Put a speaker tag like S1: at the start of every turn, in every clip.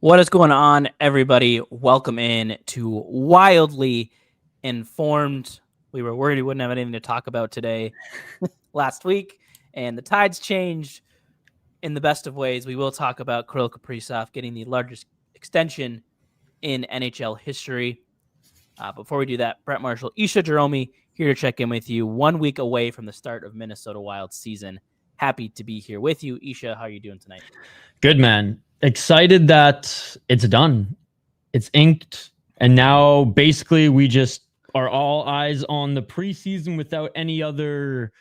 S1: What is going on, everybody? Welcome in to Wildly Informed. We were worried we wouldn't have anything to talk about today last week, and the tides changed in the best of ways. We will talk about Kirill Kaprizov getting the largest extension in NHL history. Before we do that, Brett Marshall, Isha Jerome here to check in with you 1 week away from the start of Minnesota Wild season. Happy to be here with you. Isha, how are you doing tonight?
S2: Good, man. Excited that it's done. It's inked. And now basically we just are all eyes on the preseason without any other,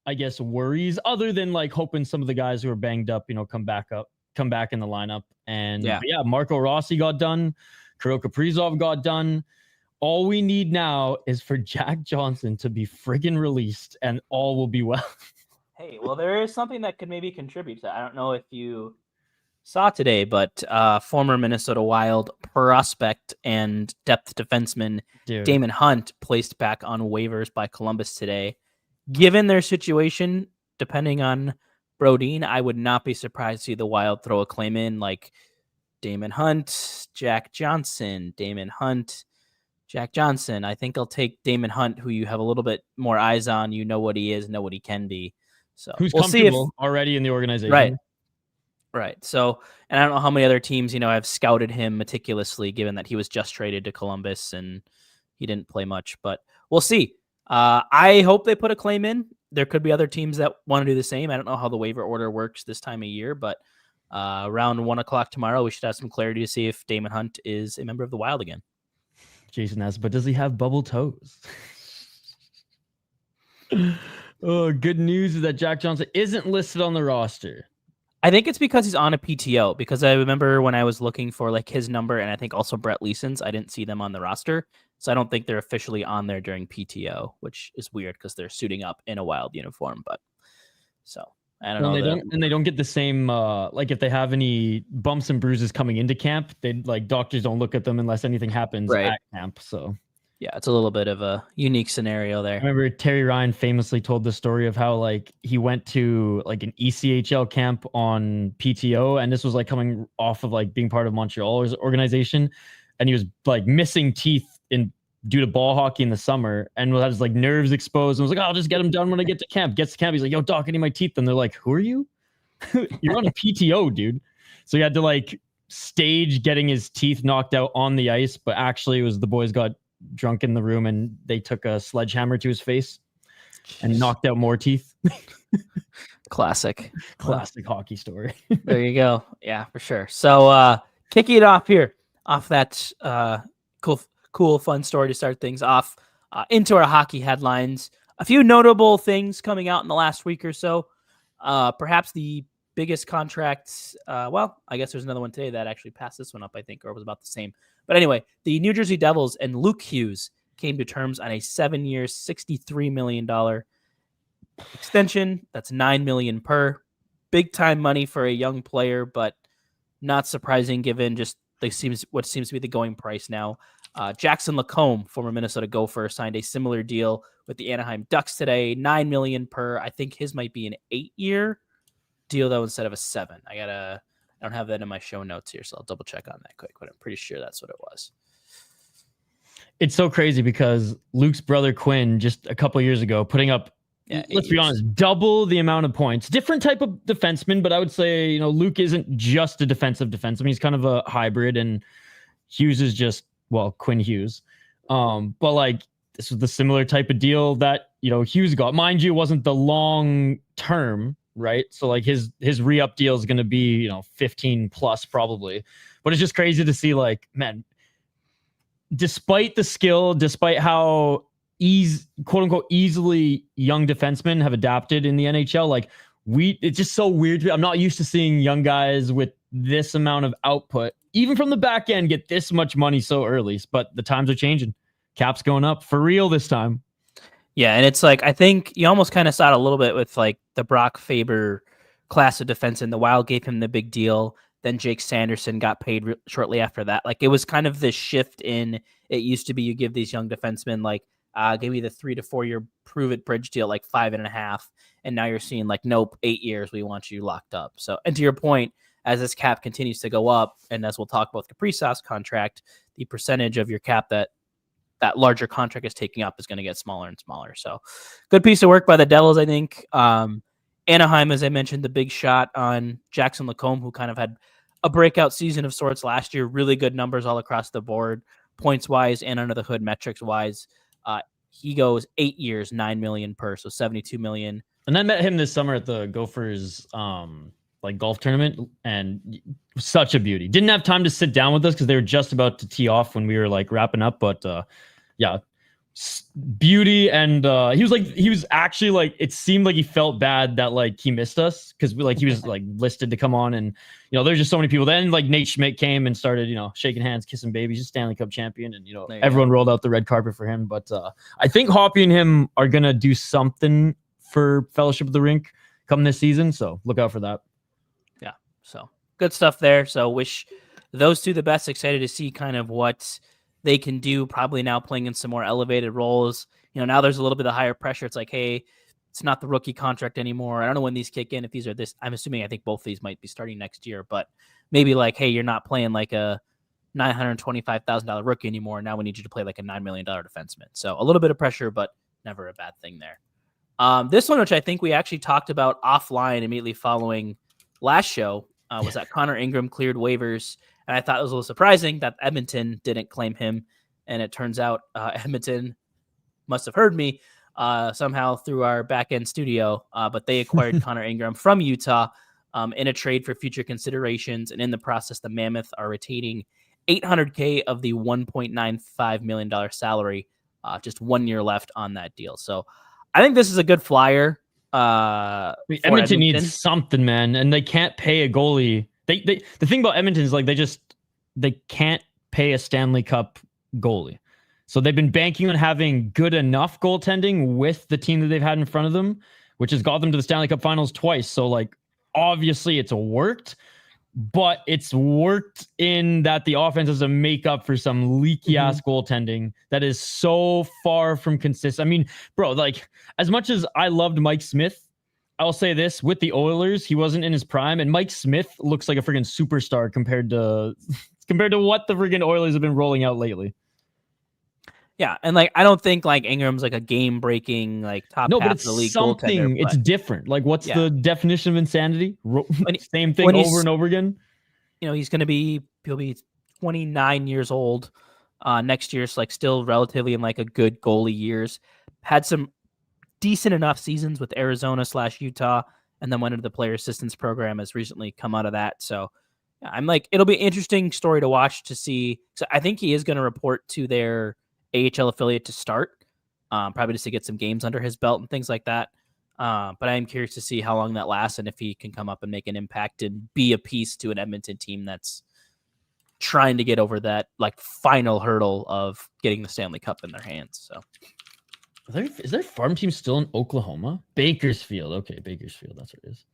S2: I guess, worries other than like hoping some of the guys who are banged up, come back in the lineup. And yeah, Marco Rossi got done. Kirill Kaprizov got done. All we need now is for Jack Johnson to be friggin' released and all will be well.
S1: Hey, well, there is something that could maybe contribute to that. I don't know if you saw today, but former Minnesota Wild prospect and depth defenseman Damon Hunt placed back on waivers by Columbus today. Given their situation, depending on Brodin, I would not be surprised to see the Wild throw a claim in like Damon Hunt, Jack Johnson, Damon Hunt, Jack Johnson. I think I'll take Damon Hunt, who you have a little bit more eyes on. You know what he is, know what he can be. So
S2: who's comfortable already in the organization.
S1: Right. So, and I don't know how many other teams, have scouted him meticulously, given that he was just traded to Columbus and he didn't play much, but we'll see. I hope they put a claim in. There could be other teams that want to do the same. I don't know how the waiver order works this time of year, but around 1:00 tomorrow, we should have some clarity to see if Damon Hunt is a member of the Wild again.
S2: Jason asks, but does he have bubble toes? Oh, good news is that Jack Johnson isn't listed on the roster.
S1: I think it's because he's on a PTO, because I remember when I was looking for like his number and I think also Brett Leeson's, I didn't see them on the roster. So I don't think they're officially on there during PTO, which is weird because they're suiting up in a Wild uniform. But so I don't know.
S2: They don't get the same, like if they have any bumps and bruises coming into camp, doctors don't look at them unless anything happens at camp. So
S1: yeah, it's a little bit of a unique scenario there.
S2: I remember Terry Ryan famously told the story of how he went to an ECHL camp on PTO, and this was coming off of being part of Montreal's organization, and he was missing teeth due to ball hockey in the summer, and had his nerves exposed, and was I'll just get them done when I get to camp. Gets to camp, he's like, yo, doc, I need my teeth, and they're like, who are you? You're on a PTO, dude. So he had to stage getting his teeth knocked out on the ice, but actually it was the boys got drunk in the room and they took a sledgehammer to his face and knocked out more teeth.
S1: Classic
S2: hockey story.
S1: There you go. Yeah, for sure. So kicking it off here, off that cool fun story to start things off, into our hockey headlines. A few notable things coming out in the last week or so. Perhaps the biggest contracts, I guess there's another one today that actually passed this one up, I think, or was about the same. But anyway, the New Jersey Devils and Luke Hughes came to terms on a 7-year, $63 million extension. That's $9 million per. Big time money for a young player, but not surprising given just what seems to be the going price now. Jackson Lacombe, former Minnesota Gopher, signed a similar deal with the Anaheim Ducks today, $9 million per. I think his might be an 8-year deal though instead of a 7. I don't have that in my show notes here, so I'll double check on that quick, but I'm pretty sure that's what it was.
S2: It's so crazy because Luke's brother Quinn just a couple years ago putting up, let's be honest, double the amount of points. Different type of defenseman, but I would say, Luke isn't just a defensive defenseman. He's kind of a hybrid, and Hughes is just, Quinn Hughes. But this was the similar type of deal that, Hughes got. Mind you, it wasn't the long term, right? So his re-up deal is going to be, 15 plus probably. But it's just crazy to see man, despite the skill, despite how quote unquote easily young defensemen have adapted in the NHL, it's just so weird. I'm not used to seeing young guys with this amount of output, even from the back end, get this much money so early. But the times are changing. Cap's going up for real this time.
S1: Yeah, and it's I think you almost kind of saw it a little bit with the Brock Faber class of defenseman. The Wild gave him the big deal. Then Jake Sanderson got paid shortly after that. It was kind of this shift in, it used to be you give these young defensemen give you the 3 to 4 year prove it bridge deal, 5.5. And now you're seeing nope, 8 years, we want you locked up. So, and to your point, as this cap continues to go up, and as we'll talk about the Kaprizov's contract, the percentage of your cap that larger contract is taking up is going to get smaller and smaller. So good piece of work by the Devils, I think. Anaheim, as I mentioned, the big shot on Jackson Lacombe, who kind of had a breakout season of sorts last year. Really good numbers all across the board, points-wise and under the hood metrics-wise. He goes 8 years, $9 million per, so $72 million.
S2: And I met him this summer at the Gophers golf tournament, and such a beauty. Didn't have time to sit down with us because they were just about to tee off when we were wrapping up, but yeah, beauty. And he was actually it seemed like he felt bad that he missed us because he was listed to come on, and there's just so many people. Then Nate Schmidt came and started shaking hands, kissing babies. He's Stanley Cup champion, and everyone rolled out the red carpet for him. But I think Hoppy and him are gonna do something for Fellowship of the Rink come this season, so look out for that.
S1: Yeah, so good stuff there. So wish those two the best. Excited to see kind of what they can do, probably now playing in some more elevated roles. Now there's a little bit of higher pressure. It's hey, it's not the rookie contract anymore. I don't know when these kick in. If these are this, I'm assuming I think both of these might be starting next year, but maybe hey, you're not playing a $925,000 rookie anymore. Now we need you to play a $9 million defenseman. So a little bit of pressure, but never a bad thing there. This one, which I think we actually talked about offline immediately following last show, was that Connor Ingram cleared waivers. And I thought it was a little surprising that Edmonton didn't claim him. And it turns out Edmonton must have heard me somehow through our back-end studio. But they acquired Connor Ingram from Utah in a trade for future considerations. And in the process, the Mammoth are retaining $800K of the $1.95 million salary. Just 1 year left on that deal. So I think this is a good flyer.
S2: Edmonton needs something, man. And they can't pay a goalie. The thing about Edmonton is they can't pay a Stanley Cup goalie. So they've been banking on having good enough goaltending with the team that they've had in front of them, which has got them to the Stanley Cup finals twice. So obviously it's worked, but it's worked in that the offense has to make up for some leaky ass goaltending that is so far from consistent. I mean, bro, as much as I loved Mike Smith, I'll say this, with the Oilers, he wasn't in his prime, and Mike Smith looks like a freaking superstar compared to what the freaking Oilers have been rolling out lately.
S1: Yeah, and I don't think Ingram's a game-breaking top half of the league goaltender.
S2: It's different. What's the definition of insanity? Same thing over and over again.
S1: He'll be 29 years old next year, so still relatively in a good goalie years. Had some decent enough seasons with Arizona/Utah, and then went into the player assistance program, has recently come out of that. So I'm it'll be an interesting story to watch to see. So I think he is going to report to their AHL affiliate to start, probably just to get some games under his belt and things like that. But I am curious to see how long that lasts and if he can come up and make an impact and be a piece to an Edmonton team that's trying to get over that final hurdle of getting the Stanley Cup in their hands. So
S2: is their farm team still in Oklahoma? Bakersfield. Okay, Bakersfield. That's what it is.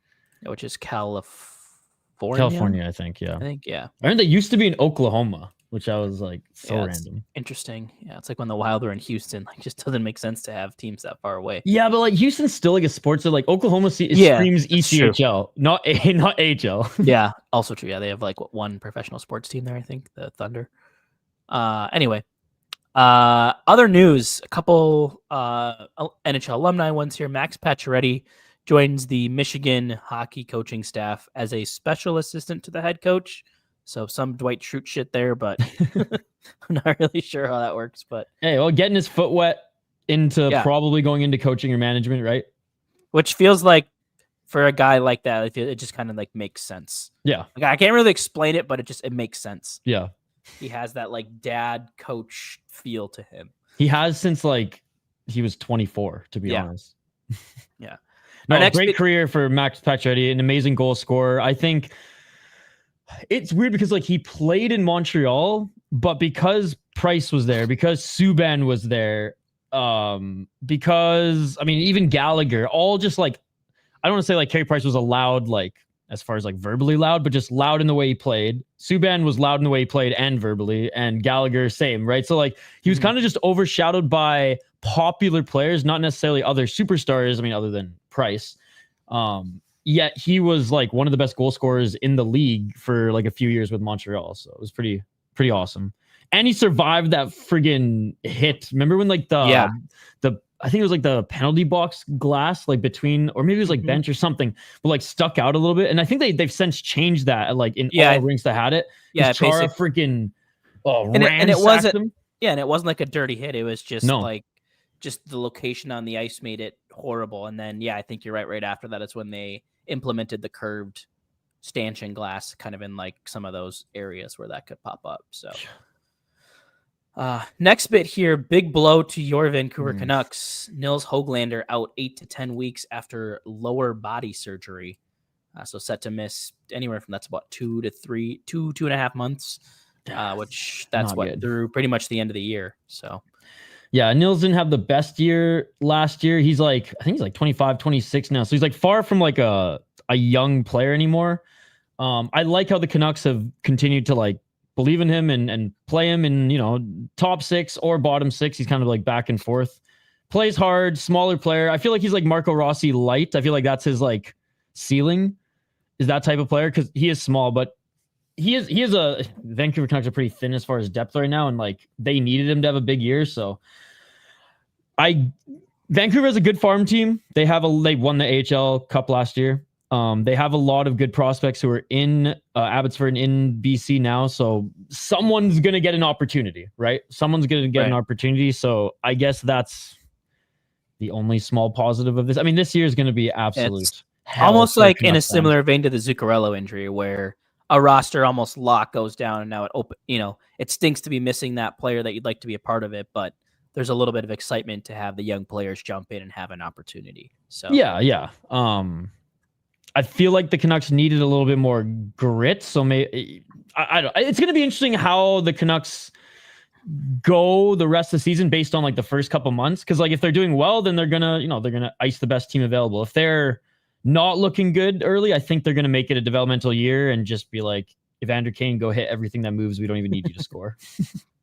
S1: Yeah, which is
S2: California, I think. Yeah.
S1: I
S2: mean, they used to be in Oklahoma, which I was random.
S1: Interesting. Yeah, it's when the Wild were in Houston. Just doesn't make sense to have teams that far away.
S2: Yeah, but Houston's still a sports. So Oklahoma screams ECHL, not AHL.
S1: Yeah, also true. Yeah, they have one professional sports team there. I think the Thunder. Anyway. Other news, a couple NHL alumni ones here. Max Pacioretty joins the Michigan hockey coaching staff as a special assistant to the head coach. So some Dwight Schrute shit there, but I'm not really sure how that works. But
S2: hey, getting his foot wet into probably going into coaching or management, right?
S1: Which feels for a guy like that, it just kind of makes sense.
S2: Yeah,
S1: I can't really explain it, but it makes sense.
S2: Yeah.
S1: He has that dad coach feel to him.
S2: He has since he was 24, to be honest.
S1: Yeah.
S2: No, great career for Max Pacioretty, an amazing goal scorer. I think it's weird because he played in Montreal, but because Price was there, because Subban was there, because even Gallagher, all just I don't want to say Carey Price was a loud as far as verbally loud, but just loud in the way he played. Subban was loud in the way he played and verbally, and Gallagher same, right? So he was kind of just overshadowed by popular players, not necessarily other superstars. Other than Price. yet he was like one of the best goal scorers in the league for like a few years with Montreal. So it was pretty awesome. And he survived that friggin' hit. Remember when like the I think it was like the penalty box glass, like between, or maybe it was like bench or something, but like stuck out a little bit. And I think they've since changed that, like in all rinks that had it.
S1: Yeah,
S2: Chara freaking
S1: and it wasn't him. Yeah, and it wasn't like a dirty hit. It was just like just the location on the ice made it horrible. And then I think you're right. Right after that, it's when they implemented the curved stanchion glass, kind of in like some of those areas where that could pop up. So. Next bit here, big blow to your Vancouver Canucks. Nils Höglander out 8 to 10 weeks after lower body surgery. So set to miss anywhere from that's about 2 to 2.5 months, which that's through pretty much the end of the year. So
S2: yeah, Nils didn't have the best year last year. He's like, I think he's like 25, 26 now. So he's like far from like a young player anymore. I like how the Canucks have continued to like believe in him and play him in, top 6 or bottom 6. He's kind of like back and forth. Plays hard, smaller player. I feel like he's like Marco Rossi light. I feel like that's his like ceiling, is that type of player, because he is small, but he is a Vancouver Canucks are pretty thin as far as depth right now, and like they needed him to have a big year. So Vancouver is a good farm team. They won the AHL Cup last year. They have a lot of good prospects who are in Abbotsford and in BC now. So someone's going to get an opportunity, right? Someone's going to get an opportunity. So I guess that's the only small positive of this. I mean, this year is going to be absolute
S1: almost like in a similar vein to the Zuccarello injury, where a roster almost lock goes down, and now it stinks to be missing that player that you'd like to be a part of it, but there's a little bit of excitement to have the young players jump in and have an opportunity. So
S2: yeah. I feel like the Canucks needed a little bit more grit. So maybe I don't. It's going to be interesting how the Canucks go the rest of the season based on like the first couple months. Because like if they're doing well, then they're gonna ice the best team available. If they're not looking good early, I think they're gonna make it a developmental year and just be like, Evander Kane, go hit everything that moves. We don't even need you to score.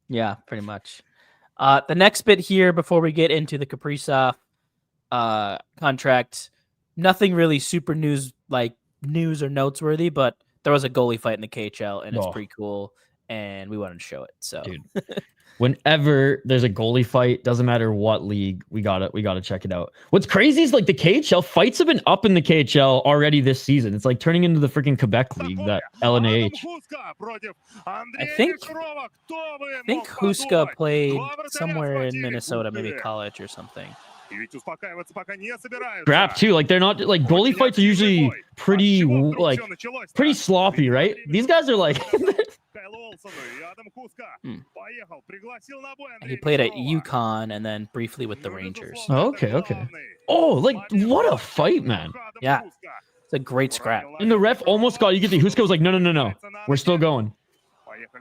S1: Yeah, pretty much. The next bit here before we get into the Kaprizov contract. Nothing really super news or noteworthy, but there was a goalie fight in the KHL, and it's pretty cool, and we wanted to show it. So,
S2: dude, whenever there's a goalie fight, doesn't matter what league, we gotta check it out. What's crazy is like the KHL fights have been up in the KHL already this season. It's like turning into the freaking Quebec league, that LNAH.
S1: I think Huska played somewhere in Minnesota, maybe college or something.
S2: Scrap too, like they're not like goalie fights are usually pretty sloppy, right? These guys are like
S1: he played at UConn and then briefly with the Rangers.
S2: Okay. Oh, like what a fight, man.
S1: Yeah, it's a great scrap.
S2: And the ref almost got Huska was like, no, we're still going.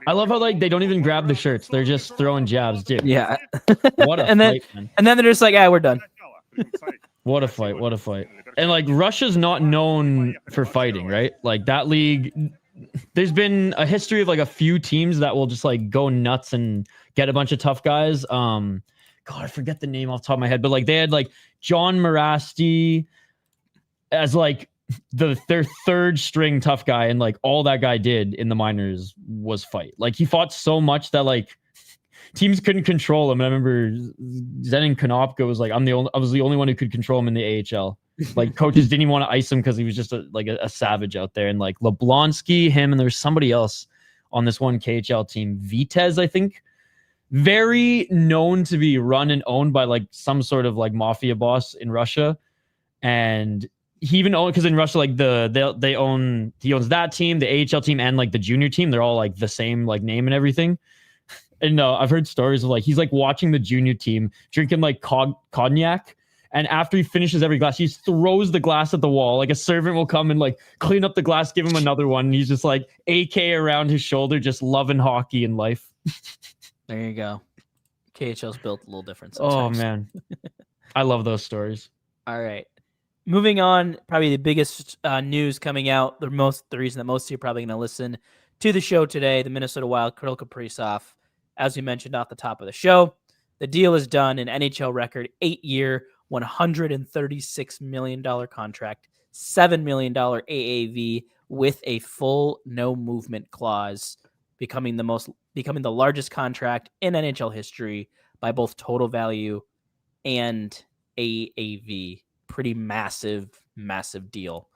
S2: I love how like they don't even grab the shirts; they're just throwing jabs, dude.
S1: Yeah.
S2: What a fight, man.
S1: And then they're just like, we're done.
S2: What a fight! And like Russia's not known for fighting, right? Like that league, there's been a history of like a few teams that will just like go nuts and get a bunch of tough guys. God, I forget the name off the top of my head, but like they had like John Morasti as like their third string tough guy, and like all that guy did in the minors was fight. Like he fought so much that like teams couldn't control him. I remember Zenon Konopka was like, I was the only one who could control him in the AHL. Like coaches didn't even want to ice him because he was just a savage out there. And like Leblonsky, him, and there was somebody else on this one KHL team, Vitez, I think, very known to be run and owned by like some sort of like mafia boss in Russia. And he even owned, because in Russia, like he owns that team, the AHL team, and like the junior team. They're all like the same like name and everything. And I've heard stories of like he's like watching the junior team drinking like cognac, and after he finishes every glass, he just throws the glass at the wall. Like a servant will come and like clean up the glass, give him another one. And he's just like AK around his shoulder, just loving hockey and life.
S1: There you go. KHL's built a little different sometimes.
S2: Oh man, I love those stories.
S1: All right. Moving on, probably the biggest news coming out, the reason that most of you are probably going to listen to the show today, the Minnesota Wild, Kirill Kaprizov, as we mentioned off the top of the show, the deal is done, an NHL record, 8-year, $136 million contract, $7 million AAV with a full no movement clause, becoming the largest contract in NHL history by both total value and AAV. Pretty massive deal.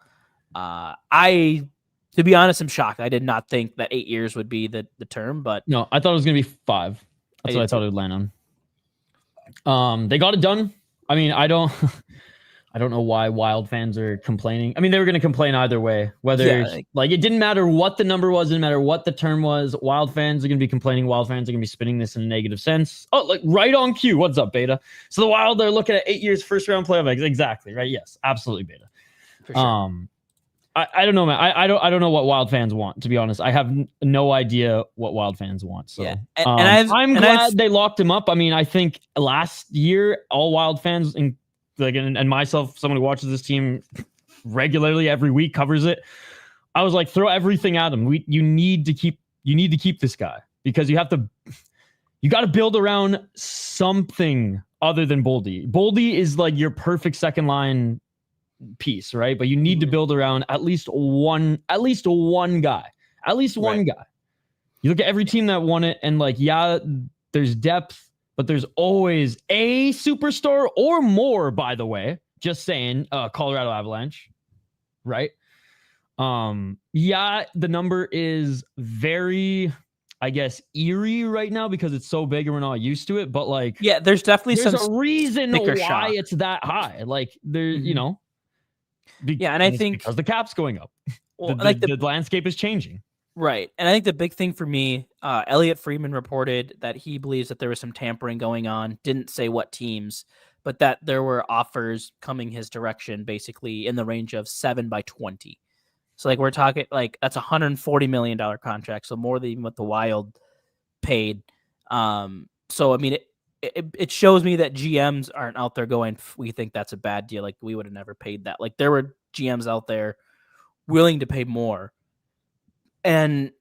S1: To be honest, I'm shocked. I did not think that 8 years would be the term, but
S2: no, I thought it was going to be 5. That's what I thought it would land on. They got it done. I mean, I don't know why Wild fans are complaining. I mean, they were going to complain either way, whether it didn't matter what the number was, didn't matter what the term was. Wild fans are going to be complaining. Wild fans are going to be spinning this in a negative sense. Oh, like right on cue. What's up, Beta? So the Wild, they're looking at 8 years, first round playoff. Exactly. Right. Yes, absolutely, Beta.
S1: For sure.
S2: I don't know, man. I don't know what Wild fans want, to be honest. I have no idea what Wild fans want. So
S1: yeah.
S2: I'm glad they locked him up. I mean, I think last year all Wild fans and myself, someone who watches this team regularly every week, covers it. I was like, throw everything at him. You need to keep this guy, because you got to build around something other than Boldy. Boldy is like your perfect second line piece, right? But you need to build around at least one guy. At least one guy. You look at every team that won it, and like, yeah, there's depth, but there's always a superstar or more, by the way. Just saying, Colorado Avalanche, right? Yeah, the number is very, I guess, eerie right now because it's so big and we're not used to it. But like,
S1: yeah, there's definitely
S2: there's a reason why
S1: shock.
S2: It's that high. Like there, you know.
S1: And I think
S2: because the cap's going up,
S1: well,
S2: the landscape is changing.
S1: Right. And I think the big thing for me, Elliot Friedman reported that he believes that there was some tampering going on. Didn't say what teams, but that there were offers coming his direction, basically in the range of 7 by 20. So like we're talking like that's $140 million contract, so more than what the Wild paid. So I mean it shows me that GMs aren't out there going, we think that's a bad deal. Like we would have never paid that. Like there were GMs out there willing to pay more. And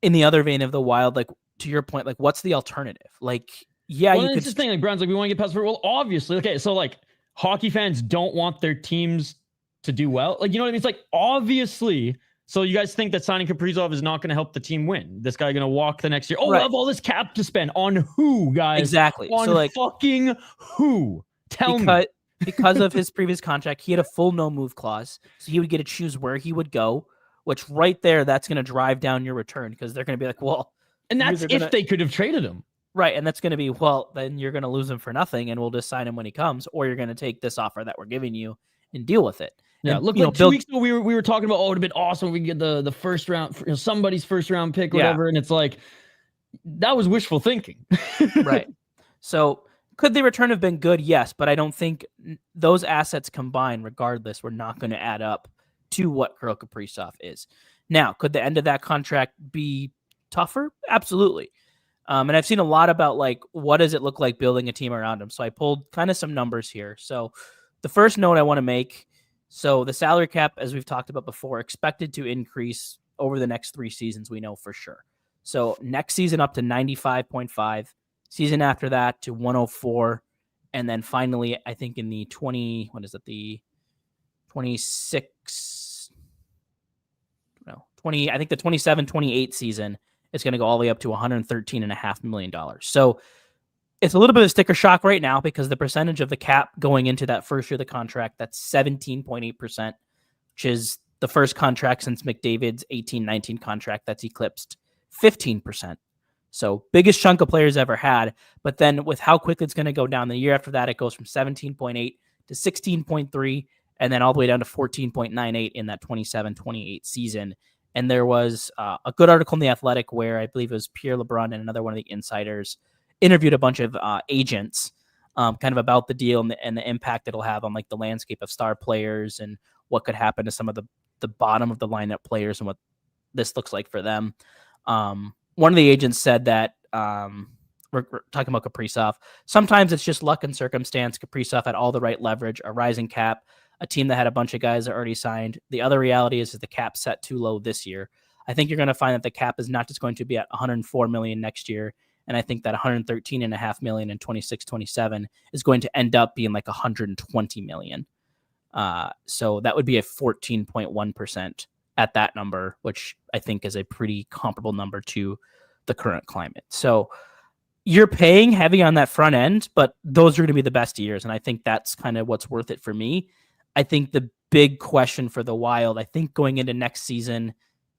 S1: in the other vein of the Wild, like to your point, like what's the alternative? Like, yeah,
S2: you could just think like Brown's like, we want to get past. Well, obviously, okay. So like hockey fans don't want their teams to do well. Like, you know what I mean? It's like, obviously. So you guys think that signing Kaprizov is not going to help the team win? This guy going to walk the next year? Oh, right. We have all this cap to spend on who, guys?
S1: Exactly.
S2: On
S1: so like
S2: fucking who? Tell me.
S1: Because of his previous contract, he had a full no move clause, so he would get to choose where he would go. Which right there, that's going to drive down your return because they're going to be like, well,
S2: and that's if they could have traded him,
S1: right? And that's going to be, well, then you're going to lose him for nothing, and we'll just sign him when he comes, or you're going to take this offer that we're giving you and deal with it.
S2: Yeah,
S1: and,
S2: look, like 2 weeks ago, we were talking about, oh, it'd have been awesome if we could get the first round, somebody's first round pick, or whatever, and it's like that was wishful thinking,
S1: right? So could the return have been good? Yes, but I don't think those assets combined, regardless, were not going to add up to what Kirill Kaprizov is. Now, could the end of that contract be tougher? Absolutely. And I've seen a lot about like, what does it look like building a team around him? So I pulled kind of some numbers here. So the first note I want to make, so the salary cap, as we've talked about before, expected to increase over the next 3 seasons, we know for sure. So next season up to 95.5, season after that to 104. And then finally, I think in the 27-28 season, it's going to go all the way up to $113.5 million. So it's a little bit of a sticker shock right now because the percentage of the cap going into that first year of the contract, that's 17.8%, which is the first contract since McDavid's 18-19 contract that's eclipsed 15%. So biggest chunk of players ever had. But then with how quickly it's going to go down the year after that, it goes from 17.8 to 16.3, and then all the way down to 14.98 in that 27-28 season. And there was a good article in The Athletic where I believe it was Pierre LeBrun and another one of the insiders interviewed a bunch of agents kind of about the deal and the impact it'll have on like the landscape of star players and what could happen to some of the bottom of the lineup players and what this looks like for them. One of the agents said that we're talking about Kaprizov. Sometimes it's just luck and circumstance. Kaprizov had all the right leverage, a rising cap, a team that had a bunch of guys that already signed. The other reality is that the cap set too low this year. I think you're going to find that the cap is not just going to be at $104 million next year. And I think that $113.5 million in 26-27 is going to end up being like $120 million. So that would be a 14.1% at that number, which I think is a pretty comparable number to the current climate. So you're paying heavy on that front end, but those are going to be the best years. And I think that's kind of what's worth it for me. I think the big question for the Wild, I think going into next season,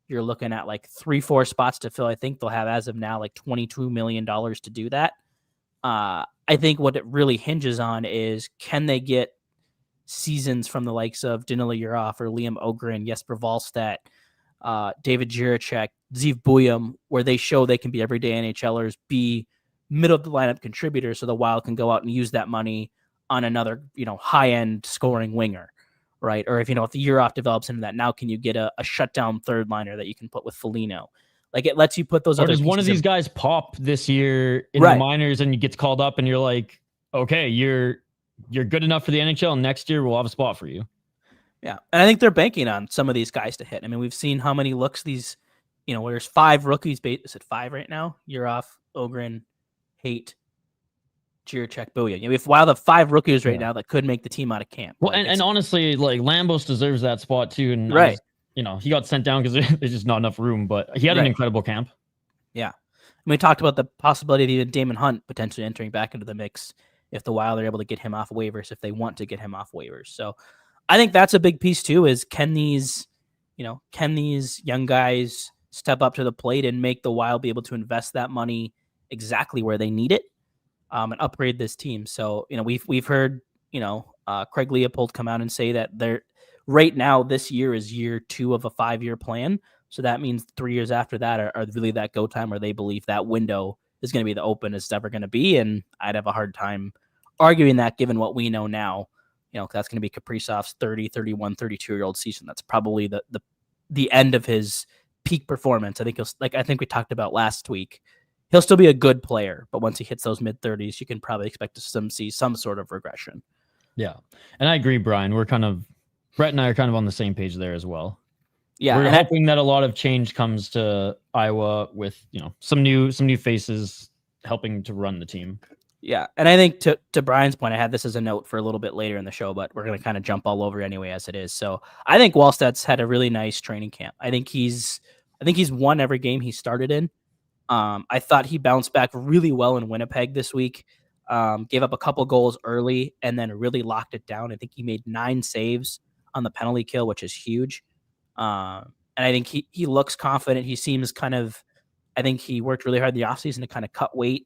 S1: you're looking at like 3-4 spots to fill. I think they'll have, as of now, like $22 million to do that. I think what it really hinges on is, can they get seasons from the likes of Danila Yurov or Liam Ogren, Jesper Wallstedt, David Jiricek, Zeev Buyam, where they show they can be everyday NHLers, be middle of the lineup contributors, so the Wild can go out and use that money on another, high-end scoring winger, right? Or if the Yurov develops into that, now can you get a shutdown third liner that you can put with Foligno? Like, it lets you put those.
S2: Or does one of these guys pop this year in the minors and you get called up and you're like, okay, you're good enough for the NHL, and next year we'll have a spot for you.
S1: Yeah. And I think they're banking on some of these guys to hit. I mean, we've seen how many looks these, where there's 5 rookies. Is it 5 right now? Yurov, Ogren, Haight, Jiricek, Booyah. We have Wild have 5 rookies right now that could make the team out of camp.
S2: Well, and honestly, like, Lambos deserves that spot too. And
S1: right.
S2: He got sent down because there's just not enough room, but he had an incredible camp.
S1: Yeah. And we talked about the possibility of even Damon Hunt potentially entering back into the mix if the Wild are able to get him off waivers, if they want to get him off waivers. So I think that's a big piece too, is can these young guys step up to the plate and make the Wild be able to invest that money exactly where they need it, and upgrade this team. So, we've heard, Craig Leopold come out and say that they're right now, this year is year 2 of a 5-year plan. So that means 3 years after that are really that go time where they believe that window is going to be the openest it's ever going to be. And I'd have a hard time arguing that, given what we know now, that's going to be Kaprizov's 30, 31, 32-year-old season. That's probably the end of his peak performance. I think we talked about last week. He'll still be a good player, but once he hits those mid-30s, you can probably expect to see some sort of regression.
S2: Yeah. And I agree, Brian. Brett and I are kind of on the same page there as well.
S1: Yeah,
S2: we're hoping that a lot of change comes to Iowa with, some new faces helping to run the team.
S1: Yeah, and I think to Brian's point, I had this as a note for a little bit later in the show, but we're going to kind of jump all over anyway as it is. So I think Wallstedt's had a really nice training camp. I think he's won every game he started in. I thought he bounced back really well in Winnipeg this week. Gave up a couple goals early and then really locked it down. I think he made 9 saves on the penalty kill, which is huge. And I think he looks confident. He seems I think he worked really hard in the offseason to kind of cut weight.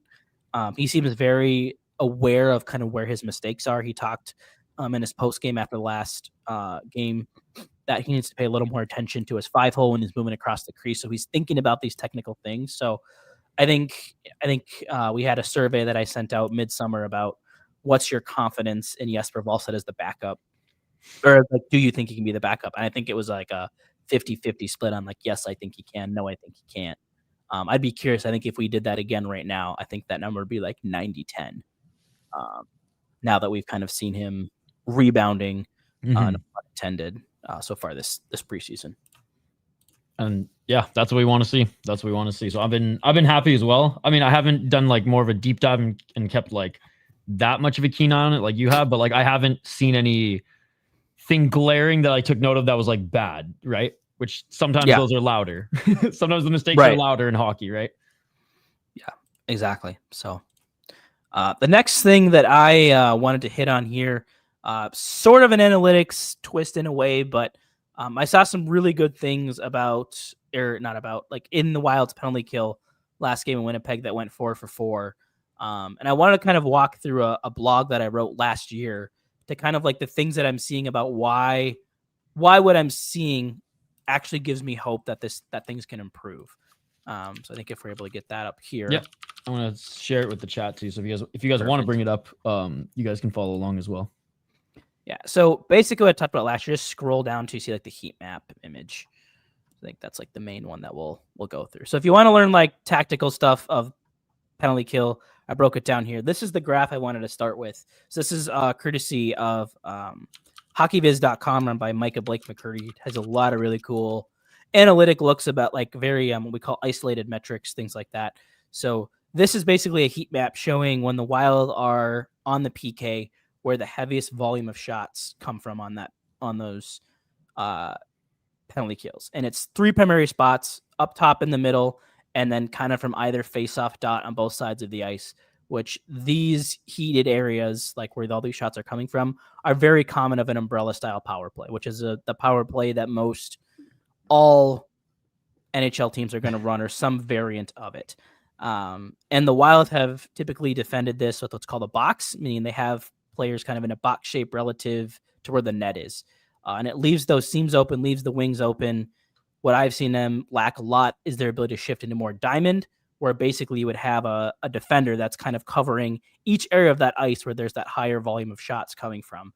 S1: He seems very aware of kind of where his mistakes are. He talked in his post game after the last game that he needs to pay a little more attention to his 5-hole when he's moving across the crease. So he's thinking about these technical things. So I think we had a survey that I sent out midsummer about what's your confidence in Jesper Wallstedt as the backup, or like, do you think he can be the backup? And I think it was like a 50-50 split on like, yes, I think he can. No, I think he can't. I'd be curious. I think if we did that again right now, I think that number would be like 90-10. Now that we've kind of seen him rebounding, no pun intended, so far this preseason.
S2: And yeah, that's what we want to see. So I've been happy as well. I mean, I haven't done like more of a deep dive and kept like that much of a keen eye on it like you have, but like I haven't seen anything glaring that I took note of that was like bad, right? Which sometimes those are louder. Sometimes the mistakes are louder in hockey, right?
S1: Yeah, exactly. So the next thing that I wanted to hit on here, sort of an analytics twist in a way, but I saw some really good things about, or not about, like in the Wild's penalty kill last game in Winnipeg that went 4 for 4. And I wanted to kind of walk through a blog that I wrote last year to kind of like the things that I'm seeing about why what I'm seeing actually gives me hope that things can improve. So I think if we're able to get that up here.
S2: Yeah. I'm going to share it with the chat too. So if you guys want to bring it up, you guys can follow along as well.
S1: Yeah. So basically what I talked about last year, just scroll down to see like the heat map image. I think that's like the main one that we'll go through. So if you want to learn like tactical stuff of penalty kill, I broke it down here. This is the graph I wanted to start with. So this is courtesy of hockeyviz.com, run by Micah Blake McCurdy. It has a lot of really cool analytic looks about like very what we call isolated metrics, things like that. So this is basically a heat map showing when the Wild are on the PK where the heaviest volume of shots come from on on those penalty kills. And it's 3 primary spots, up top in the middle, and then kind of from either face-off dot on both sides of the ice, which these heated areas, like where all these shots are coming from, are very common of an umbrella-style power play, which is the power play that most all NHL teams are going to run, or some variant of it. And the Wild have typically defended this with what's called a box, meaning they have players kind of in a box shape relative to where the net is. And it leaves those seams open, leaves the wings open. What I've seen them lack a lot is their ability to shift into more diamond, where basically you would have a defender that's kind of covering each area of that ice where there's that higher volume of shots coming from.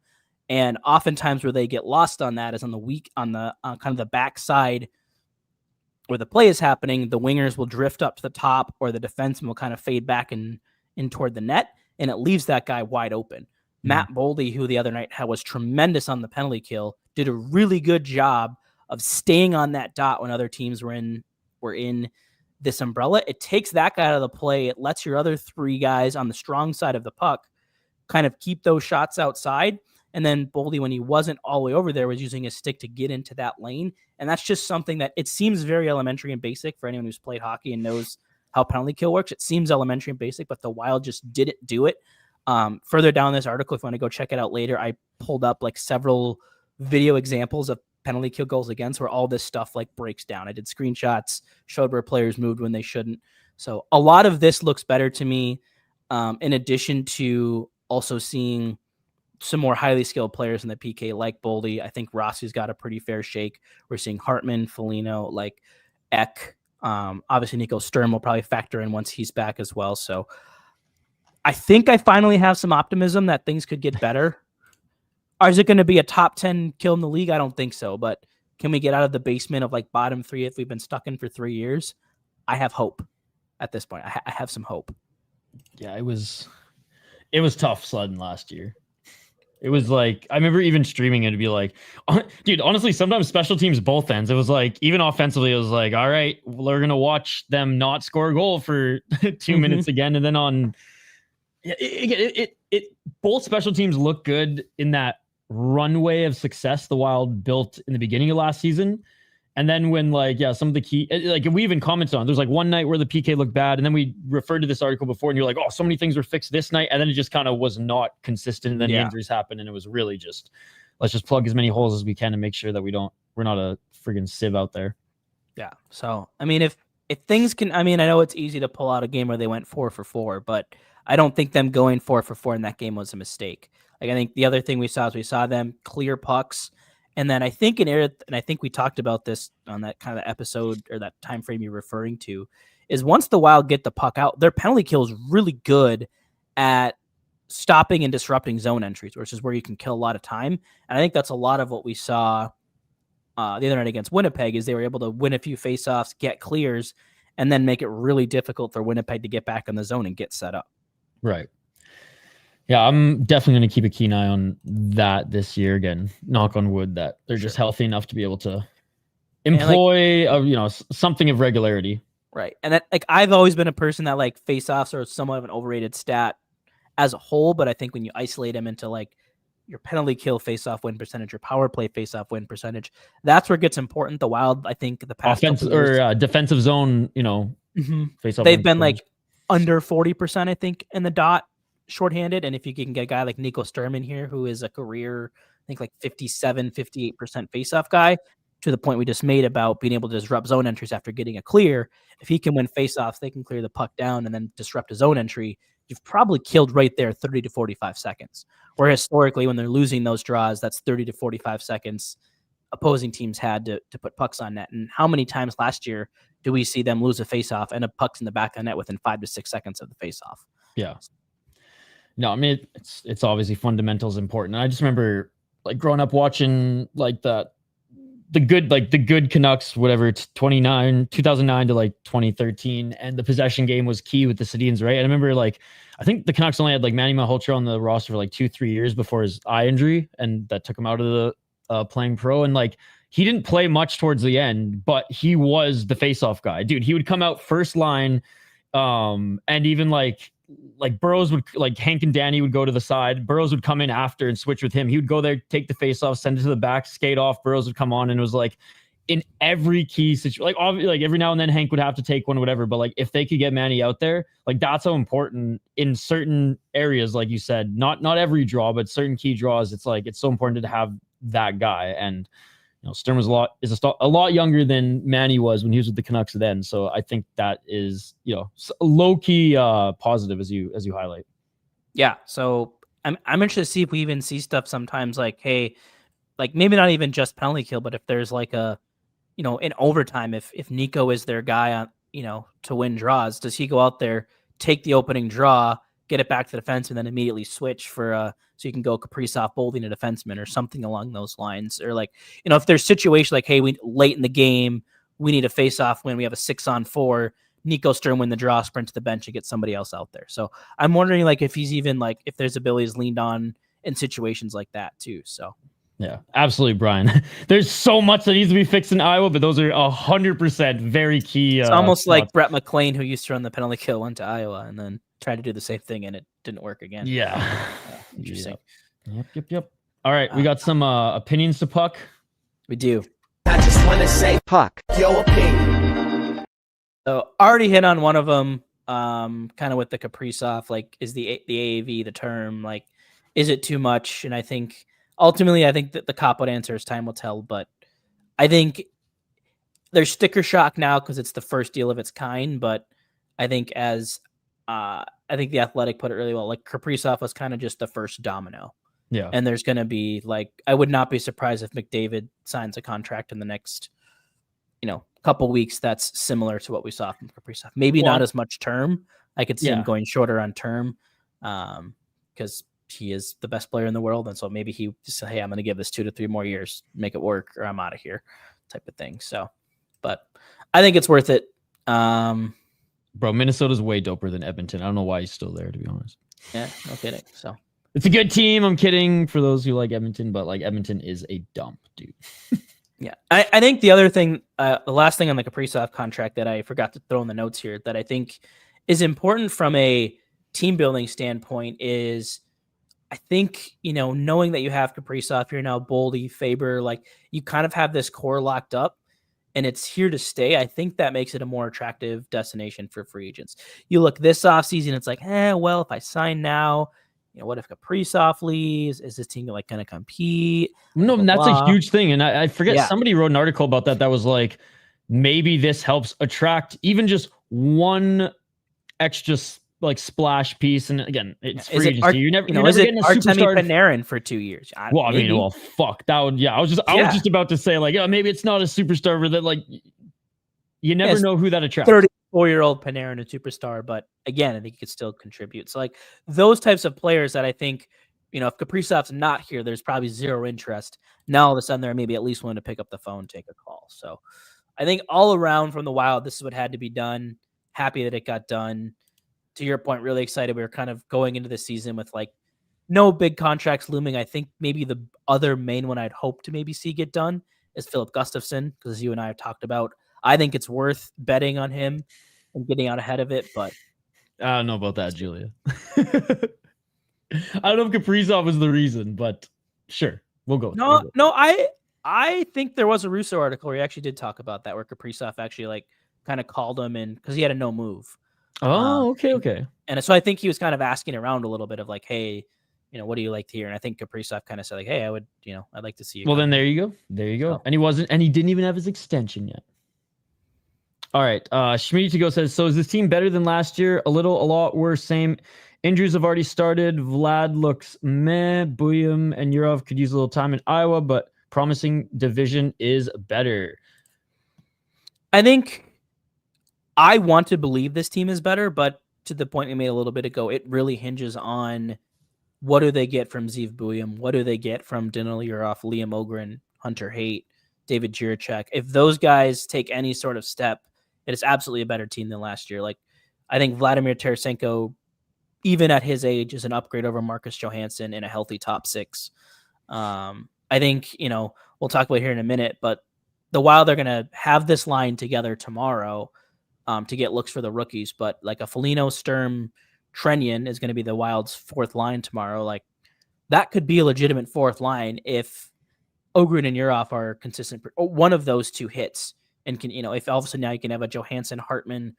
S1: And oftentimes where they get lost on that is on the kind of the back side where the play is happening. The wingers will drift up to the top, or the defenseman will kind of fade back in toward the net, and it leaves that guy wide open. Matt Boldy, who the other night was tremendous on the penalty kill, did a really good job of staying on that dot when other teams were in this umbrella. It takes that guy out of the play. It lets your other 3 guys on the strong side of the puck kind of keep those shots outside. And then Boldy, when he wasn't all the way over there, was using his stick to get into that lane. And that's just something that it seems very elementary and basic for anyone who's played hockey and knows how penalty kill works. It seems elementary and basic, but the Wild just didn't do it. Further down this article, if you want to go check it out later, I pulled up like several video examples of penalty kill goals against where all this stuff like breaks down. I did screenshots, showed where players moved when they shouldn't. So a lot of this looks better to me, in addition to also seeing some more highly skilled players in the PK like Boldy. I think Rossi's got a pretty fair shake. We're seeing Hartman, Foligno, like Eck. Obviously Nico Sturm will probably factor in once he's back as well. So I think I finally have some optimism that things could get better. Is it going to be a top 10 kill in the league? I don't think so, but can we get out of the basement of like bottom 3 if we've been stuck in for 3 years? I have hope at this point. I have some hope.
S2: Yeah, it was tough sledding last year. It was like, I remember even streaming it to be like, dude, honestly, sometimes special teams, both ends, it was like, even offensively, it was like, all right, we're going to watch them not score a goal for 2 minutes again. And then both special teams look good in that runway of success the Wild built in the beginning of last season. And then when some of the key, like we even commented on, there's like one night where the PK looked bad. And then we referred to this article before and you're like, oh, so many things were fixed this night. And then it just kind of was not consistent. And then the injuries happened. And it was really just, let's just plug as many holes as we can and make sure that we're not a friggin' sieve out there.
S1: Yeah. So, I mean, if things can, I mean, I know it's easy to pull out a game where they went 4 for 4, but I don't think them going 4 for 4 in that game was a mistake. Like, I think the other thing we saw them clear pucks. And then I think I think we talked about this on that kind of episode or that time frame you're referring to, is once the Wild get the puck out, their penalty kill is really good at stopping and disrupting zone entries, which is where you can kill a lot of time. And I think that's a lot of what we saw the other night against Winnipeg, is they were able to win a few faceoffs, get clears, and then make it really difficult for Winnipeg to get back in the zone and get set up.
S2: Right. Yeah, I'm definitely going to keep a keen eye on that this year. Again, knock on wood that they're just healthy enough to be able to employ something of regularity.
S1: Right. And that, like, I've always been a person that like face-offs are somewhat of an overrated stat as a whole, but I think when you isolate them into like your penalty kill face-off win percentage, your power play face-off win percentage, that's where it gets important. The Wild, I think the past
S2: offensive or defensive zone, face-off.
S1: They've been like under 40%, I think, in the dot shorthanded. And if you can get a guy like Nico Sturm in here, who is a career, I think like 58% face-off guy, to the point we just made about being able to disrupt zone entries after getting a clear. If he can win face-offs, they can clear the puck down and then disrupt a zone entry. You've probably killed right there 30 to 45 seconds. Where historically, when they're losing those draws, that's 30 to 45 seconds opposing teams had to put pucks on net. And how many times last year do we see them lose a face-off and a puck's in the back of the net within 5 to 6 seconds of the face-off?
S2: Yeah. No, I mean, it's obviously fundamentals important. And I just remember like growing up watching like the good Canucks, whatever, it's 2009 to like 2013. And the possession game was key with the Sedins, right? I remember like, I think the Canucks only had like Manny Malhotra on the roster for like 2-3 years before his eye injury. And that took him out of the playing pro. And like, he didn't play much towards the end, but he was the face-off guy. Dude, he would come out first line. And even like like Burrows would, like Hank and Danny would go to the side. Burrows would come in after and switch with him. He would go there, take the face off, send it to the back, skate off. Burrows would come on, and it was like in every key situation, like obviously, like every now and then Hank would have to take one, whatever. But like if they could get Manny out there, like that's how important in certain areas, like you said, not every draw, but certain key draws. It's like it's so important to have that guy. And Sturm was a lot younger than Manny was when he was with the Canucks then. So I think that is, low key positive as you highlight.
S1: Yeah. So I'm interested to see if we even see stuff sometimes like, hey, like maybe not even just penalty kill, but if there's like a, in overtime, if Nico is their guy on, to win draws, does he go out there, take the opening draw, get it back to the defense, and then immediately switch for so you can go Kaprizov holding a defenseman or something along those lines? Or like, if there's situations like, hey, we late in the game, we need a face-off win, we have a 6-on-4, Nico Sturm win the draw, sprint to the bench and get somebody else out there. So I'm wondering like if he's even like if there's abilities leaned on in situations like that too. So
S2: yeah, absolutely, Brian. There's so much that needs to be fixed in Iowa, but those are 100% very key.
S1: It's almost like Brett McLean, who used to run the penalty kill, went to Iowa and then tried to do the same thing, and it didn't work again.
S2: Yeah.
S1: Interesting.
S2: Yep. All right, we got some opinions to puck.
S1: We do.
S3: I just want to say, puck, your opinion.
S1: So already hit on one of them, kind of with the Kaprizov, like is the AAV the term, like is it too much? And I think ultimately, that the cop-out answer is time will tell, but I think there's sticker shock now because it's the first deal of its kind. But I think I think the Athletic put it really well. Like Kaprizov was kind of just the first domino.
S2: Yeah.
S1: And there's going to be like, I would not be surprised if McDavid signs a contract in the next, couple weeks that's similar to what we saw from Kaprizov. Maybe not as much term. I could see him going shorter on term because he is the best player in the world. And so maybe he just say, hey, I'm going to give this 2 to 3 more years, make it work, or I'm out of here type of thing. So, but I think it's worth it.
S2: Bro, Minnesota's way doper than Edmonton. I don't know why he's still there, to be honest.
S1: Yeah, no kidding. So
S2: it's a good team. I'm kidding for those who like Edmonton, but like Edmonton is a dump, dude.
S1: Yeah. I think the other thing, the last thing on the Kaprizov contract that I forgot to throw in the notes here that I think is important from a team building standpoint is I think, knowing that you have Kaprizov, you're now Boldy, Faber, like you kind of have this core locked up and it's here to stay. I think that makes it a more attractive destination for free agents. You look this offseason, it's like, well, if I sign now, what if Kaprizov leaves? Is this team like going to compete?
S2: No, that's a huge thing. And I forget, somebody wrote an article about that was like, maybe this helps attract even just one extra like splash piece. And again, it's free agency. You're never getting a superstar.
S1: Panarin for 2 years.
S2: Fuck that would. Yeah, I was just about to say like, maybe it's not a superstar, but that like you never know who that attracts.
S1: 34-year-old Panarin, a superstar, but again, I think he could still contribute. So like those types of players that I think, if Kaprizov's not here, there's probably zero interest. Now all of a sudden they're maybe at least willing to pick up the phone, take a call. So I think all around from the Wild, this is what had to be done. Happy that it got done. To your point, really excited. We were kind of going into the season with like no big contracts looming. I think maybe the other main one I'd hope to maybe see get done is Philip Gustafsson, because as you and I have talked about, I think it's worth betting on him and getting out ahead of it. But
S2: I don't know about that, Julia. I don't know if Kaprizov was the reason, but sure, we'll go.
S1: No, I think there was a Russo article where he actually did talk about that, where Kaprizov actually like kind of called him in because he had a no move.
S2: Oh, okay.
S1: And so I think he was kind of asking around a little bit of like, hey, what do you like to hear? And I think Kaprizov kind of said like, hey, I would, I'd like to see you.
S2: Well, then there you go. So. And he didn't even have his extension yet. All right. Schmidt to go says, so is this team better than last year? A lot worse. Same. Injuries have already started. Vlad looks meh. Buyum and Yurov could use a little time in Iowa, but promising division is better.
S1: I think I want to believe this team is better, but to the point we made a little bit ago, it really hinges on what do they get from Zeev Buyum? What do they get from Danil Yurov, Liam Ogren, Hunter Haight, David Jiricek? If those guys take any sort of step, it is absolutely a better team than last year. Like, I think Vladimir Tarasenko, even at his age, is an upgrade over Marcus Johansson in a healthy top 6. I think, we'll talk about it here in a minute, but the Wild are going to have this line together tomorrow to get looks for the rookies. But like a Foligno, Sturm, Trenyan is going to be the Wild's fourth line tomorrow. Like, that could be a legitimate fourth line if Ogren and Urhoff are consistent. One of those two hits, and can, if all of a sudden now you can have a Johansson, Hartman,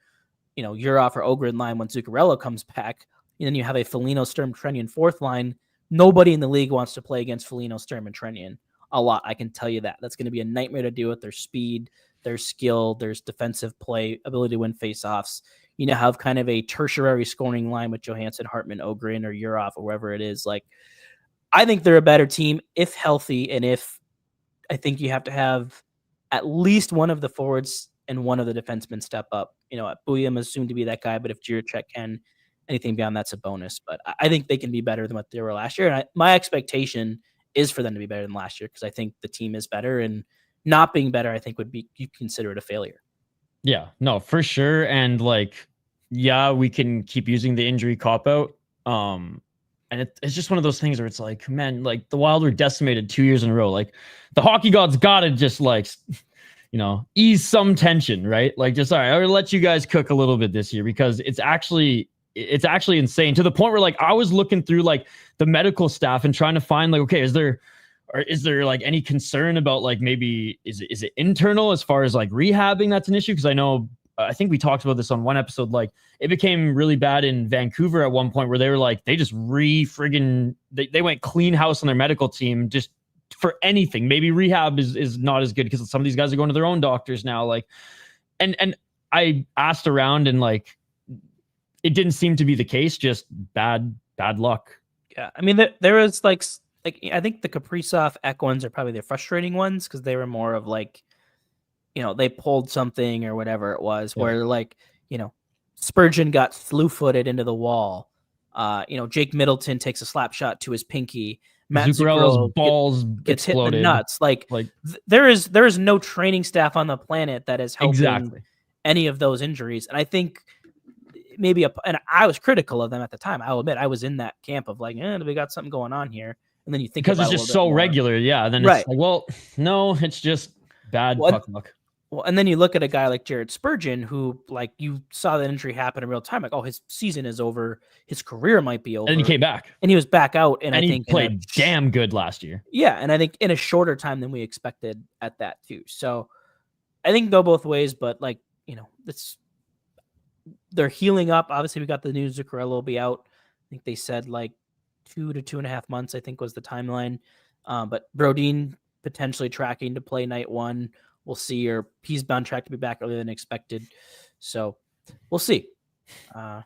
S1: Urhoff or Ogren line when Zuccarello comes back, and then you have a Foligno, Sturm, Trenyan fourth line. Nobody in the league wants to play against Foligno, Sturm, and Trenyan a lot. I can tell you that. That's going to be a nightmare to deal with. Their speed, their skill, there's defensive play, ability to win faceoffs. Have kind of a tertiary scoring line with Johansson, Hartman, Ogren, or Urhoff, or whoever it is. Like, I think they're a better team if healthy, and if I think you have to have at least one of the forwards and one of the defensemen step up. Buyam is assumed to be that guy, but if Jiricek can, anything beyond that's a bonus. But I think they can be better than what they were last year. And my expectation is for them to be better than last year, because I think the team is better, and not being better, I think, would be, you consider it a failure. Yeah, no, for sure. And we can keep using the injury cop out. And it's just one of those things where it's like, man, the Wild were decimated 2 years in a row. The hockey gods gotta just ease some tension, right? All right, I'm gonna let you guys cook a little bit this year, because it's actually insane, to the point where I was looking through the medical staff and trying to find okay, is there any concern about maybe is it internal as far as rehabbing that's an issue? Because I think we talked about this on one episode. It became really bad in Vancouver at one point, where they were they just they went clean house on their medical team just for anything. Maybe rehab is not as good, because some of these guys are going to their own doctors now. And I asked around, and it didn't seem to be the case. Just bad luck. Yeah, I mean, there was I think the Kaprizov Ek ones are probably the frustrating ones, because they were more of they pulled something or whatever it was, where Spurgeon got slew-footed into the wall. Jake Middleton takes a slap shot to his pinky. Matt Zuccarello's balls gets hit in the nuts. There is no training staff on the planet that is helping any of those injuries. And I think and I was critical of them at the time. I'll admit I was in that camp of we got something going on here. And then you think, because it's just so regular. Yeah. Then it's no, it's just bad luck. Well, and then you look at a guy like Jared Spurgeon, who you saw that injury happen in real time. His season is over. His career might be over. And he came back. And he was back out. And I think he played damn good last year. Yeah. And I think in a shorter time than we expected at that too. So I think go both ways, but they're healing up. Obviously we got the news Zuccarello will be out. I think they said 2 to 2.5 months, I think was the timeline. But Brodin potentially tracking to play night one. We'll see, or he's on track to be back earlier than expected. So we'll see. Brian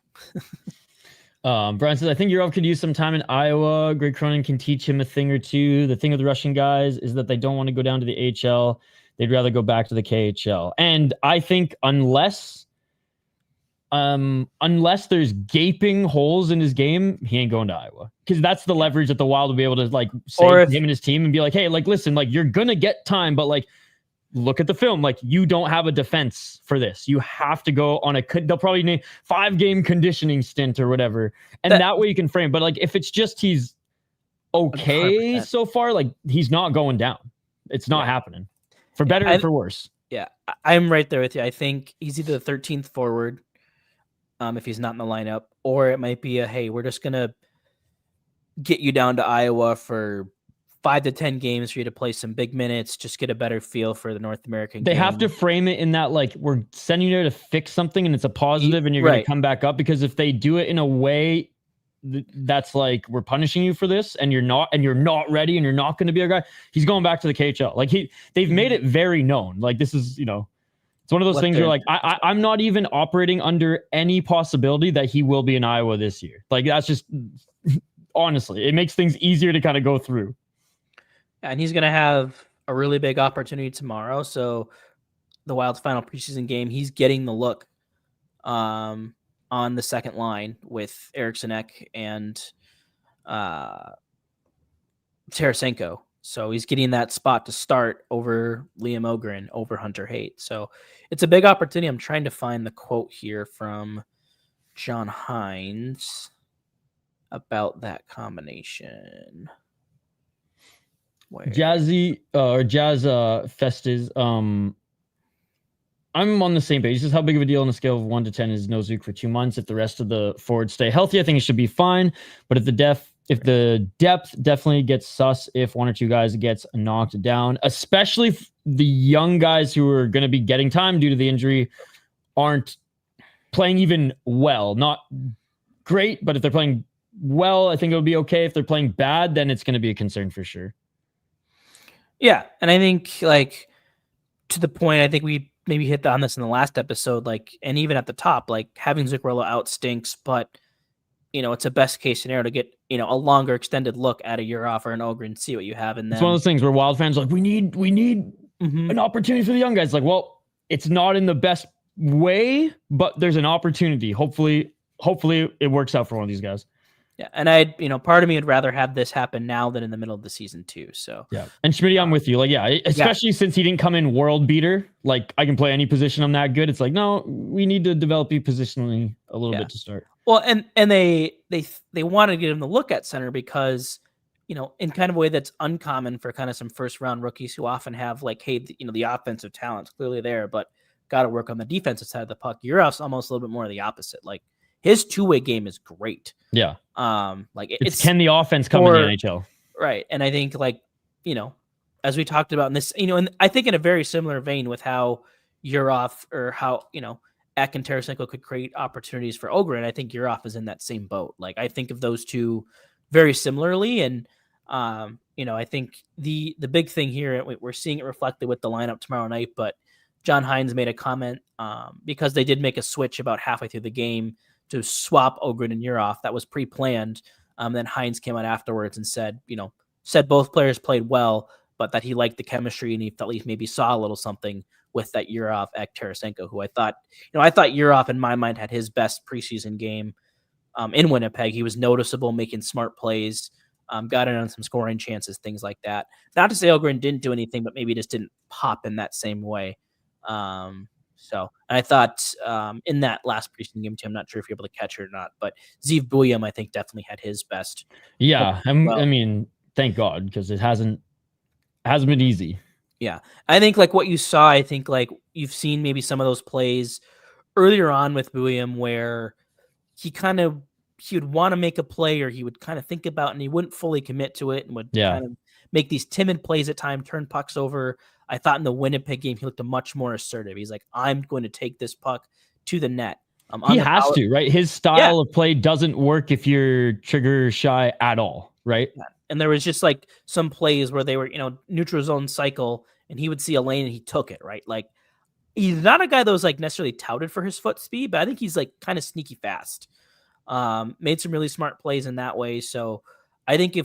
S1: says, I think Urhoff could use some time in Iowa. Greg Cronin can teach him a thing or two. The thing with the Russian guys is that they don't want to go down to the AHL. They'd rather go back to the KHL. And I think unless there's gaping holes in his game, he ain't going to Iowa, because that's the leverage that the Wild will be able to say to him and his team and be hey, listen, you're gonna get time, but look at the film. You don't have a defense for this. You have to go on they'll probably name 5-game conditioning stint or whatever, and that way you can frame. But if it's just he's okay 100%. So far, he's not going down. It's not happening, for better or for worse. Yeah, I'm right there with you. I think he's either the 13th forward, if he's not in the lineup, or it might be hey, we're just gonna get you down to Iowa for 5 to 10 games for you to play some big minutes, just get a better feel for the North American game. They have to frame it in that we're sending you there to fix something, and it's a positive, and you're going to come back up. Because if they do it in a way that's we're punishing you for this, and you're not ready, and you're not going to be a guy, he's going back to the KHL. They've made it very known. This is it's one of those things where I'm not even operating under any possibility that he will be in Iowa this year. That's just honestly, it makes things easier to kind of go through. And he's going to have a really big opportunity tomorrow. So the Wild's final preseason game, he's getting the look on the second line with Eriksson Ek and Tarasenko. So he's getting that spot to start over Liam Ogren, over Hunter Haight. So it's a big opportunity. I'm trying to find the quote here from John Hines about that combination. Where? Jazzy or Jazz Festes
S2: I'm on the same page. This is how big of a deal on a scale of 1 to 10 is no Zook for 2 months. If the rest of the forwards stay healthy, I think it should be fine. But if the depth definitely gets sus if one or two guys gets knocked down, especially if the young guys who are going to be getting time due to the injury aren't playing even well. Not great, but if they're playing well, I think it'll be okay. If they're playing bad, then it's going to be a concern for sure.
S1: Yeah, and I think like to the point, I think we maybe hit on this in the last episode, like, and even at the top, like having Zuccarello out stinks, but it's a best case scenario to get, a longer extended look at a Urov or an Ogre and see what you have in them.
S2: It's one of those things where Wild fans are like, we need an opportunity for the young guys. Like, well, it's not in the best way, but there's an opportunity. Hopefully it works out for one of these guys.
S1: Yeah, and part of me would rather have this happen now than in the middle of the season too. So
S2: yeah, and Schmitty, I'm with you. Like, yeah, especially since he didn't come in world beater. Like, I can play any position. I'm that good. It's like, no, we need to develop you positionally a little bit to start.
S1: Well, and they want to get him to look at center because in kind of a way that's uncommon for kind of some first round rookies who often have like, hey, the offensive talent's clearly there, but got to work on the defensive side of the puck. Urov's almost a little bit more of the opposite. Like, his two-way game is great.
S2: Yeah.
S1: Like it's
S2: can the offense come in the NHL?
S1: Right. And I think as we talked about in this, and I think in a very similar vein with how Urov or how, Ek and Tarasenko could create opportunities for Ogre. And I think Urov is in that same boat. Like, I think of those two very similarly. And, I think the big thing here, we're seeing it reflected with the lineup tomorrow night, but John Hines made a comment because they did make a switch about halfway through the game to swap Ogren and Urov. That was pre-planned. Then Hines came out afterwards and said both players played well, but that he liked the chemistry and he at least maybe saw a little something with that Urov Ek Tarasenko, who I thought Urov in my mind had his best preseason game in Winnipeg. He was noticeable, making smart plays, got in on some scoring chances, things like that. Not to say Ogren didn't do anything, but maybe just didn't pop in that same way. So I thought in that last preseason game too, I'm not sure if you're able to catch it or not, but Zeev Buium, I think, definitely had his best.
S2: Yeah, I mean, thank God, because it hasn't been easy.
S1: Yeah, I think like what you saw, I think like you've seen maybe some of those plays earlier on with Buium where he would want to make a play or he would kind of think about and he wouldn't fully commit to it and would kind of make these timid plays at times, turn pucks over. I thought in the Winnipeg game, he looked much more assertive. He's like, I'm going to take this puck to the net.
S2: He has to, right? His style of play doesn't work if you're trigger shy at all, right?
S1: Yeah. And there was just like some plays where they were, neutral zone cycle and he would see a lane and he took it, right? Like, he's not a guy that was like necessarily touted for his foot speed, but I think he's like kind of sneaky fast. Made some really smart plays in that way. So I think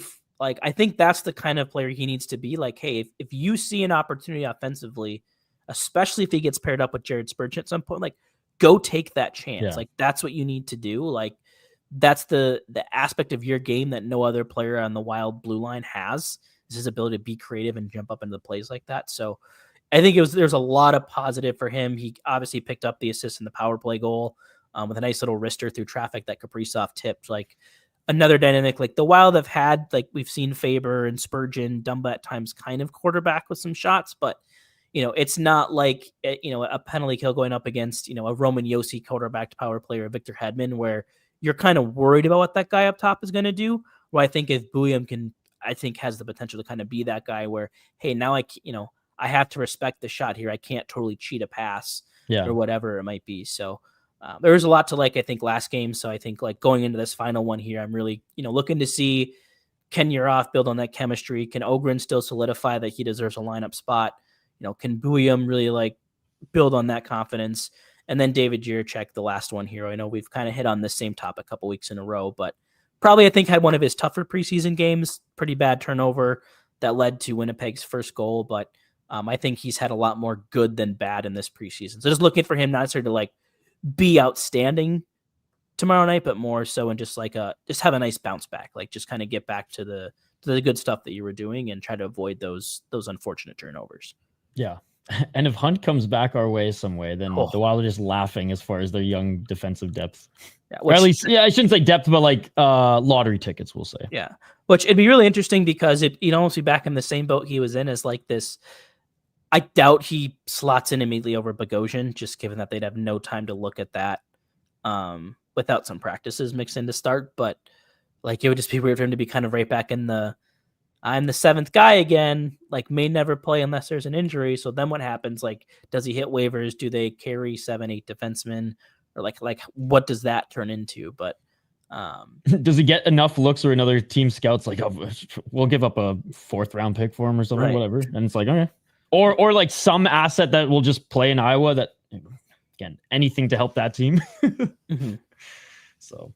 S1: I think that's the kind of player he needs to be. Like, hey, if you see an opportunity offensively, especially if he gets paired up with Jared Spurgeon at some point, like, go take that chance. Yeah. Like, that's what you need to do. Like, that's the aspect of your game that no other player on the Wild blue line has, is his ability to be creative and jump up into the plays like that. So I think there's a lot of positive for him. He obviously picked up the assist in the power play goal with a nice little wrister through traffic that Kaprizov tipped. Like, another dynamic, like the Wild have had, like we've seen Faber and Spurgeon, Dumba at times kind of quarterback with some shots, but it's not like a penalty kill going up against a Roman Josi quarterbacked power player, Victor Hedman, where you're kind of worried about what that guy up top is going to do. Well, I think if Buium has the potential to kind of be that guy where, hey, now I have to respect the shot here. I can't totally cheat a pass or whatever it might be. So there was a lot to like, I think, last game. So I think like going into this final one here, I'm really, looking to see, can Urov build on that chemistry? Can Ogren still solidify that he deserves a lineup spot? Can Buium really like build on that confidence? And then David Jiricek, the last one here. I know we've kind of hit on the same topic a couple weeks in a row, but probably I think had one of his tougher preseason games, pretty bad turnover that led to Winnipeg's first goal. But I think he's had a lot more good than bad in this preseason. So just looking for him not necessarily to like be outstanding tomorrow night, but more so and just like just have a nice bounce back, like just kind of get back to the good stuff that you were doing and try to avoid those unfortunate turnovers.
S2: Yeah. And if Hunt comes back our way some way, then the Wild are just laughing as far as their young defensive depth. Yeah, or at least, I shouldn't say depth, but like lottery tickets, we'll say.
S1: Yeah, which it'd be really interesting because it almost be back in the same boat he was in as like this. I doubt he slots in immediately over Bogosian, just given that they'd have no time to look at that without some practices mixed in to start. But like, it would just be weird for him to be kind of right back in the I'm the seventh guy again, like may never play unless there's an injury. So then what happens? Like, does he hit waivers? Do they carry 7-8 defensemen? Or like what does that turn into? But
S2: does he get enough looks or another team scouts like, oh, we'll give up a 4th round pick for him or something, whatever. And it's like, okay. Or like some asset that will just play in Iowa that, again, anything to help that team. So,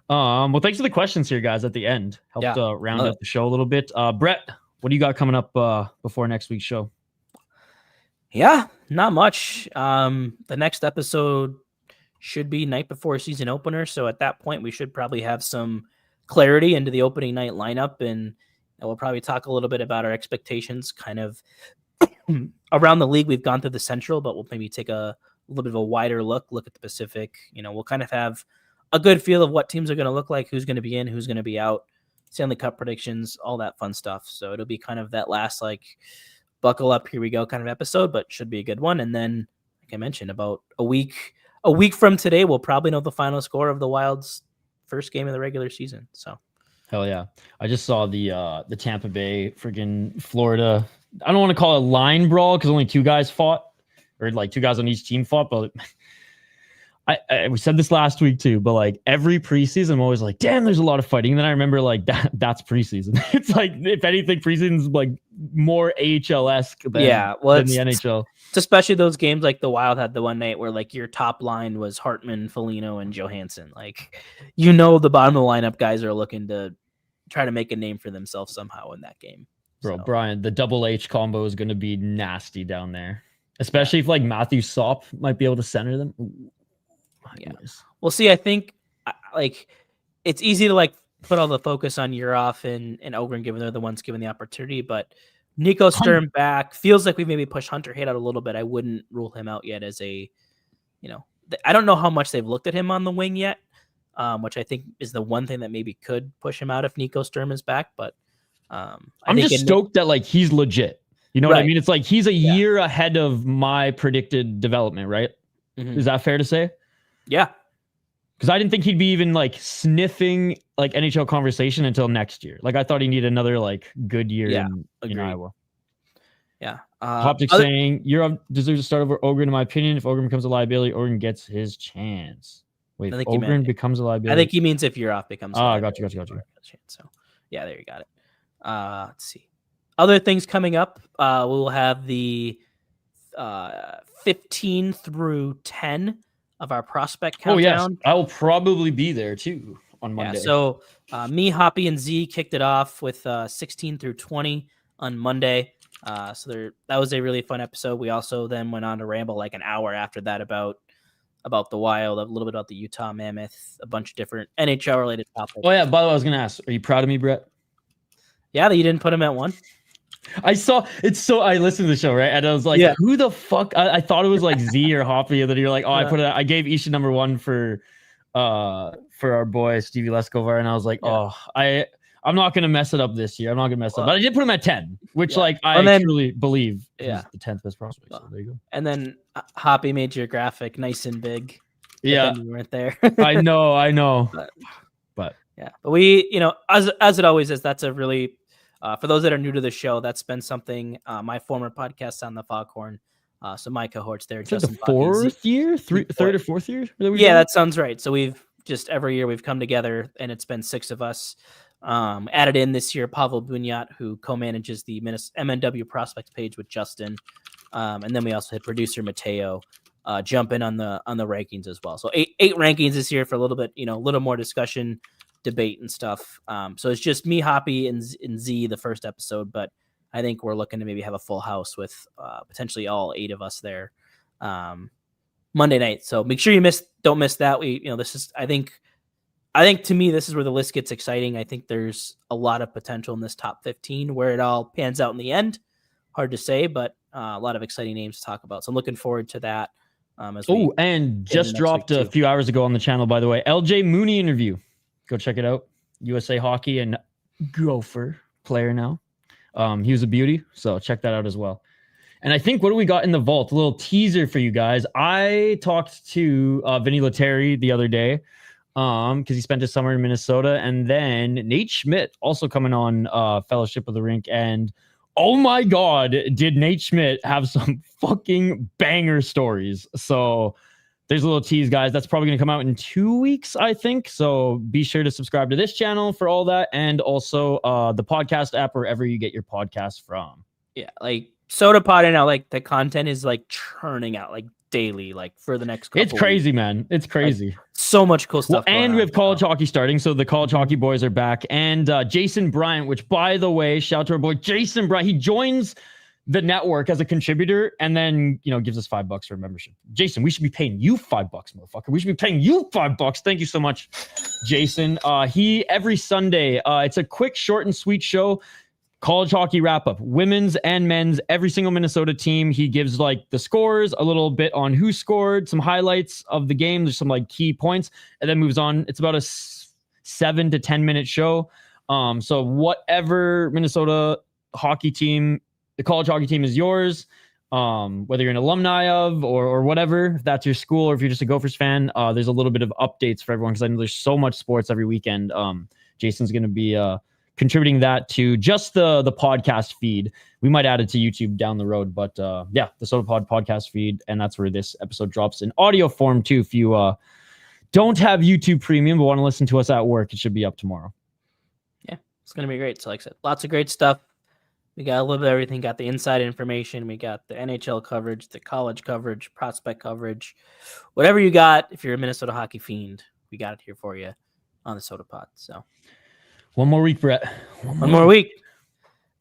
S2: well, thanks for the questions here, guys, at the end. Helped round out the show a little bit. Brett, what do you got coming up before next week's show?
S1: Yeah, not much. The next episode should be night before season opener. So at that point, we should probably have some clarity into the opening night lineup. And we'll probably talk a little bit about our expectations kind of around the league. We've gone through the Central, but we'll maybe take a little bit of a wider look at the Pacific. We'll kind of have a good feel of what teams are going to look like, who's going to be in, who's going to be out, Stanley Cup predictions, all that fun stuff. So it'll be kind of that last, like, buckle up, here we go kind of episode, but should be a good one. And then, like I mentioned, about a week from today, we'll probably know the final score of the Wild's first game of the regular season. So
S2: hell yeah. I just saw the Tampa Bay friggin' Florida. I don't want to call it line brawl because only 2 guys fought, or like 2 guys on each team fought, but we said this last week too, but like every preseason, I'm always like, damn, there's a lot of fighting. And then I remember like that's preseason. It's like, if anything, preseason's like more AHL-esque than the NHL.
S1: It's especially those games like the Wild had the one night where like your top line was Hartman, Foligno, and Johansson. Like, the bottom of the lineup guys are looking to try to make a name for themselves somehow in that game.
S2: Bro, Brian, the double H combo is going to be nasty down there, especially if like Matthew Sop might be able to center them.
S1: We'll see. I think like it's easy to like put all the focus on Urov and Ogren, given they're the ones given the opportunity, but Nico Sturm back feels like we maybe pushed Hunter Hayes out a little bit. I wouldn't rule him out yet as I don't know how much they've looked at him on the wing yet, which I think is the one thing that maybe could push him out if Nico Sturm is back. But I'm
S2: just stoked that like he's legit. You know what I mean? It's like he's a year ahead of my predicted development, right? Is that fair to say?
S1: Yeah.
S2: Because I didn't think he'd be even like sniffing like NHL conversation until next year. Like I thought he needed another like good year in Iowa.
S1: Yeah.
S2: Hoptic saying Europe deserves to start over Ogren, in my opinion. If Ogren becomes a liability, Ogren gets his chance. Wait, Ogren becomes a liability.
S1: I think he means if Europe becomes a liability.
S2: Got you.
S1: So yeah, there you got it. Let's see. Other things coming up. We'll have the 15 through 10 of our prospect countdown.
S2: Oh yes, I will probably be there too on Monday.
S1: Yeah, so me, Hoppy, and Z kicked it off with 16 through 20 on Monday. So that was a really fun episode. We also then went on to ramble like an hour after that about the Wild, a little bit about the Utah Mammoth, a bunch of different NHL related topics.
S2: Oh yeah, by the way, I was gonna ask, are you proud of me, Brett?
S1: Yeah, that you didn't put him at 1.
S2: I listened to the show, right? And I was like, who the fuck? I thought it was like Z or Hoppy, and then you're like, oh, I gave Isha number 1 for our boy Stevie Leskovar, and I was like, I'm not gonna mess it up this year. I'm not gonna mess it up. But I did put him at 10, which I truly believe is the 10th best prospect. So there you go.
S1: And then Hoppy made your graphic nice and big.
S2: Yeah,
S1: you weren't there.
S2: I know. But
S1: we, as it always is, that's a really for those that are new to the show, that's been something my former podcast on the Foghorn. So my cohorts there,
S2: just the 4th year, third or 4th year.
S1: That sounds right. So we've just every year we've come together, and it's been 6 of us. Added in this year, Pavel Bunyat, who co-manages the MNW prospects page with Justin, and then we also had producer Mateo jump in on the rankings as well. So eight rankings this year for a little bit, a little more discussion, debate and stuff. So it's just me, Hoppy, and Z the first episode, but I think we're looking to maybe have a full house with potentially all 8 of us there Monday night. So make sure don't miss that. This is I think to me this is where the list gets exciting. I think there's a lot of potential in this top 15 where it all pans out in the end. Hard to say, but a lot of exciting names to talk about. So I'm looking forward to that.
S2: And just dropped a few hours ago on the channel, by the way, LJ Mooney interview. Go check it out. USA Hockey and Gopher player now. He was a beauty, so check that out as well. And I think what do we got in the vault? A little teaser for you guys. I talked to Vinny Lettieri the other day because he spent his summer in Minnesota. And then Nate Schmidt also coming on Fellowship of the Rink. And oh my God, did Nate Schmidt have some fucking banger stories. So there's a little tease, guys. That's probably going to come out in 2 weeks, I think. So be sure to subscribe to this channel for all that. And also the podcast app, wherever you get your podcast from.
S1: Yeah, like Sota potting out, like the content is like churning out like daily, like for the next couple
S2: It's crazy,
S1: weeks.
S2: man. It's crazy.
S1: Like, so much cool stuff.
S2: And we have college hockey starting. So the college hockey boys are back. And Jason Bryant, which by the way, shout out to our boy Jason Bryant. He joins the network as a contributor and then, gives us $5 for a membership. Jason, we should be paying you $5, motherfucker. We should be paying you $5. Thank you so much, Jason. He every Sunday, it's a quick, short and sweet show. College hockey wrap up, women's and men's, every single Minnesota team. He gives like the scores, a little bit on who scored, some highlights of the game. There's some like key points, and then moves on. It's about a 7 to 10 minute show. So whatever Minnesota hockey team, the college hockey team is yours. Whether you're an alumni of or whatever, if that's your school or if you're just a Gophers fan, there's a little bit of updates for everyone because I know there's so much sports every weekend. Jason's going to be contributing that to just the podcast feed. We might add it to YouTube down the road, but the Sota Pod podcast feed, and that's where this episode drops in audio form too. If you don't have YouTube Premium but want to listen to us at work, it should be up tomorrow.
S1: Yeah, it's gonna be great. So like I said, lots of great stuff. We got a little bit of everything. Got the inside information. We got the NHL coverage, the college coverage, prospect coverage, whatever you got. If you're a Minnesota hockey fiend, we got it here for you on the Sota Pod. So.
S2: One more week, Brett.
S1: One more week.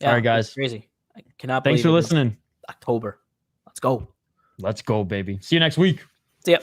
S1: Yeah,
S2: all right, guys.
S1: Crazy. I cannot
S2: Thanks
S1: believe
S2: for listening.
S1: October. Let's go.
S2: Let's go, baby. See you next week.
S1: See ya.